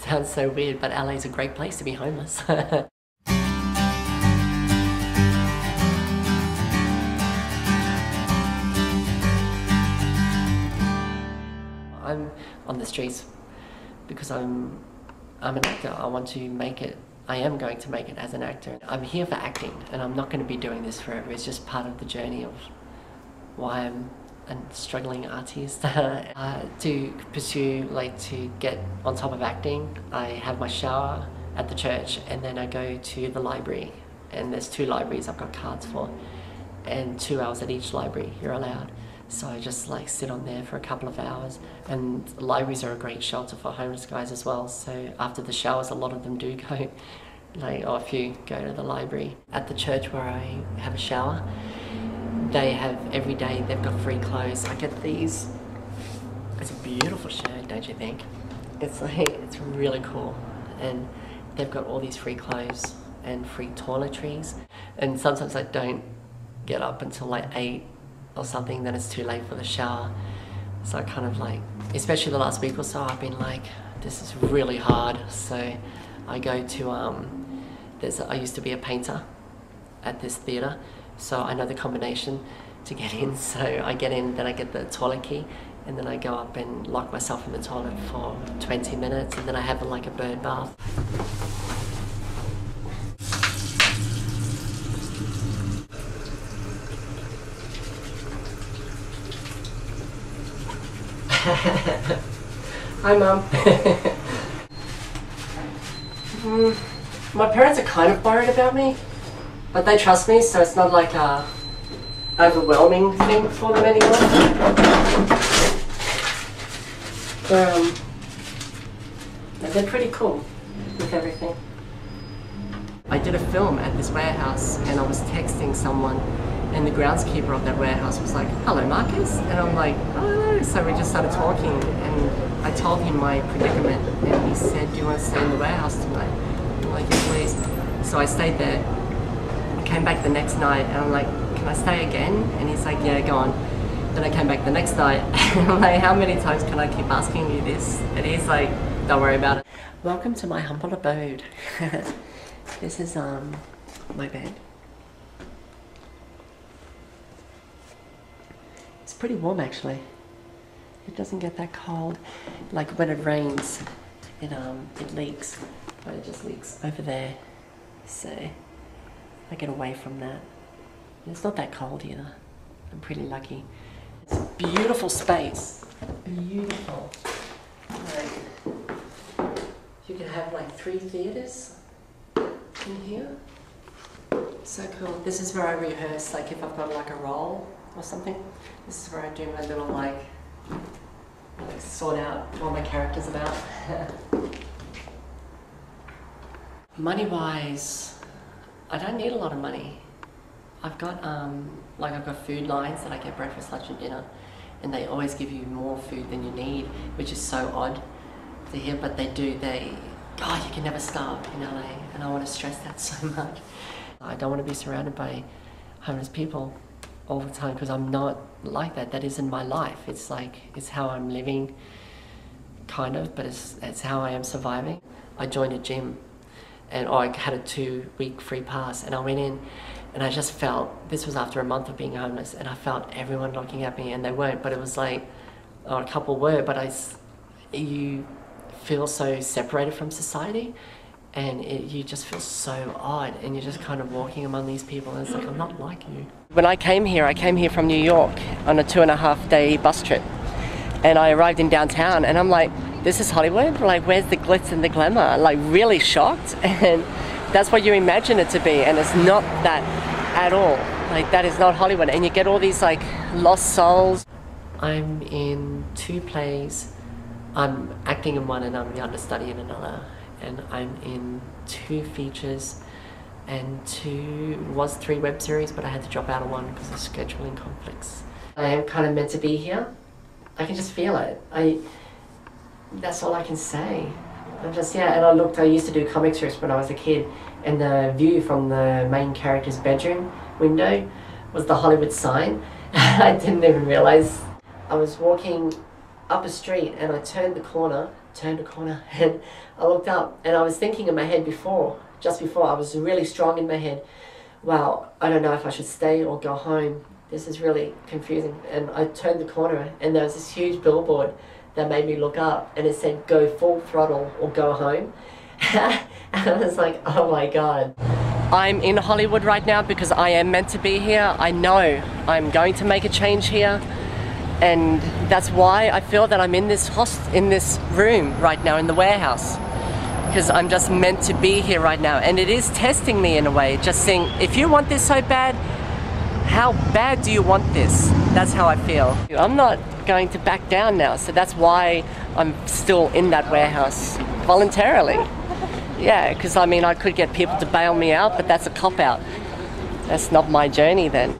sounds so weird, but LA's a great place to be homeless. I'm on the streets because I'm an actor. I want to make it. I am going to make it as an actor. I'm here for acting, and I'm not going to be doing this forever. It's just part of the journey of why I'm a struggling artist. To pursue, like, to get on top of acting, I have my shower at the church, and then I go to the library. And there's 2 libraries I've got cards for, and 2 hours at each library you're allowed. So I just like sit on there for a couple of hours, and libraries are a great shelter for homeless guys as well. So after the showers, a lot of them do go, like, or a few go to the library. At the church where I have a shower, they have every day, they've got free clothes. I get these. It's a beautiful shirt, don't you think? It's like, it's really cool. And they've got all these free clothes and free toiletries. And sometimes I don't get up until like 8 or something, then it's too late for the shower. So I kind of like, especially the last week or so, I've been like, this is really hard. So I go to, I used to be a painter at this theatre, so I know the combination to get in. So I get in, then I get the toilet key, and then I go up and lock myself in the toilet for 20 minutes, and then I have like a bird bath. Hi, Mum. My parents are kind of worried about me, but they trust me, so it's not like a overwhelming thing for them anymore. They're pretty cool with everything. I did a film at this warehouse, and I was texting someone, and the groundskeeper of that warehouse was like, "Hello, Marcus," and I'm like, "Oh." So we just started talking, and I told him my predicament, and he said, "Do you want to stay in the warehouse tonight?" I'm like, "Yeah, please." So I stayed there. I came back the next night, and I'm like, "Can I stay again?" And he's like, "Yeah, go on." Then I came back the next night, and I'm like, "How many times can I keep asking you this?" And he's like, "Don't worry about it." Welcome to my humble abode. This is my bed. It's pretty warm actually. It doesn't get that cold. Like when it rains, it leaks, but it just leaks over there. So I get away from that. It's not that cold either. I'm pretty lucky. It's a beautiful space. Beautiful. Like, you can have like 3 theaters in here. So cool. This is where I rehearse, like if I've got like a role or something. This is where I do my little like sort out what my character's about. Money wise, I don't need a lot of money. I've got I've got food lines that I get breakfast, lunch and dinner, and they always give you more food than you need, which is so odd to hear, but they do. God, you can never starve in LA, and I want to stress that so much. I don't want to be surrounded by homeless people all the time, because I'm not like that. That isn't my life. It's like, it's how I'm living, kind of, but it's how I am surviving. I joined a gym, and I had a 2-week free pass, and I went in, and I just felt, this was after a month of being homeless, and I felt everyone looking at me, and they weren't, but it was like, a couple were, but you feel so separated from society, and you just feel so odd, and you're just kind of walking among these people, and it's like, I'm not like you. When I came here from New York on a 2.5-day bus trip, and I arrived in downtown, and I'm like, this is Hollywood? Like, where's the glitz and the glamour? Like, really shocked, and that's what you imagine it to be, and it's not that at all. Like, that is not Hollywood, and you get all these like lost souls. I'm in 2 plays. I'm acting in one, and I'm the understudy in another. And I'm in 2 features and 3 web series, but I had to drop out of one because of scheduling conflicts. I am kind of meant to be here. I can just feel it. That's all I can say. I'm just, yeah, and I used to do comic strips when I was a kid, and the view from the main character's bedroom window was the Hollywood sign. I didn't even realize. I was walking up a street and I turned the corner turned a corner and I looked up and I was thinking in my head just before, I was really strong in my head. Wow, I don't know if I should stay or go home. This is really confusing. And I turned the corner and there was this huge billboard that made me look up and it said, go full throttle or go home. And I was like, oh my God. I'm in Hollywood right now because I am meant to be here. I know I'm going to make a change here. And that's why I feel that I'm in this room right now in the warehouse. Because I'm just meant to be here right now. And it is testing me in a way. Just saying, if you want this so bad, how bad do you want this? That's how I feel. I'm not going to back down now. So that's why I'm still in that warehouse voluntarily. Yeah, because I mean, I could get people to bail me out, but that's a cop-out. That's not my journey then.